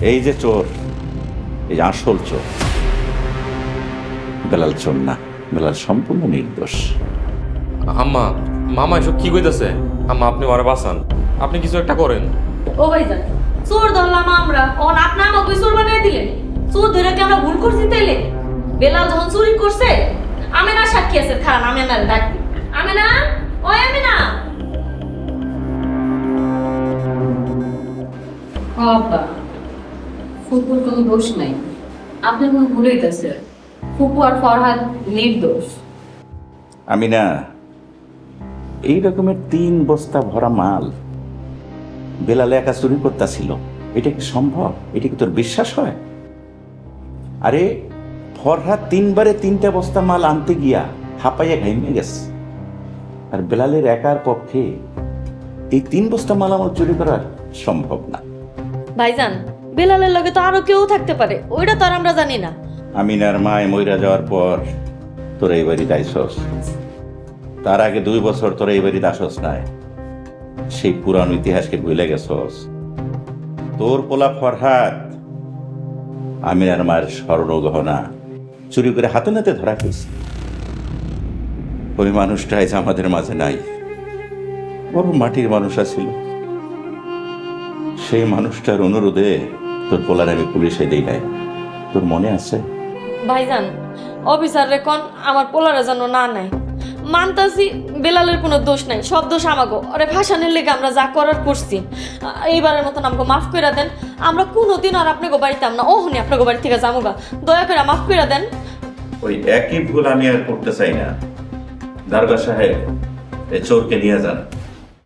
এই যে চোর, এই যে আসল চোর, বেলাল চোর না, বেলাল সম্পূর্ণ নির্দোষ। আম্মা, মামা এসব কি কইতাছে? আম্মা, আপনি ওরে বাঁচান, আপনি কিছু একটা করেন। ও ভাইজান, চোর ধরলাম আমরা, ওন আপনি আমাকে চোর বানিয়ে দিলেন। চোর ধরে কি আমরা ভুল করছি তাইলে? বেলাল যখন চুরি করছে, আমি না সাক্ষী আছে, খারান আমি না ডাকি। আমি না, ওই আমি না। বাবা, ফুপুর কোনো দোষ নাই, আপনার কোনো ভুল হইতেছে। ফুপু আর ফরহাদ নির্দোষ। আমি না, এই রকমের 3 বস্তা ভরা মাল বেলালে একা চুরি করতেছিল, এটা কি সম্ভব? এটা কি তোর বিশ্বাস হয়? আরে ফরহাদ 3 বারে 3টা বস্তা মাল আনতে গিয়া হাঁপাইয়া ঘাইমে গেছে, আর বেলালের একার পক্ষে এই 3 বস্তা মাল আমার চুরি করা সম্ভব না। ভাইজান, বেলালের লগে তো আরো কেউ থাকতে পারে, ওইটা তো আর আমরা জানি না। আমিনার মায় মইরা যাওয়ার পর তোরা এই বাড়িতে আইসস, তার আগে 2 বছর তোরা এই বাড়িতে আসস নাই, সেই পুরানো ইতিহাসকে ভুলে গেছস। তোর পোলা ফরহাদ আমিনার মায়ের স্বর্ণ গহনা চুরি করে হাতে নাতে ধরা খেয়েছে। ওই মানুষটা আজ আমাদের মাঝে নাই, বড় মাটির মানুষ ছিল। সেই মানুষটার অনুরোধে তোর পোলার আমি পুলিশে দিই নাই, তোর মনে আছে? ভাইজান, অফিসার রেকন আমার পোলারে যেন না নাই। মানতাছি বেলালের কোনো দোষ নাই, সব দোষ আমাগো। আরে ভাসানের লেগে আমরা যা করার করছি, এইবারের মতন আমাকে মাফ করে দেন। আমরা কোনোদিন আর আপনাকে বাড়িতে না, ওহনি আপনাকে বাড়ি থেকে যামুগা, দয়া করে মাফ করে দেন। ওই একই ভুল আমি আর করতে চাই না। দারোগা সাহেব, এই চোরকে নিয়ে যান।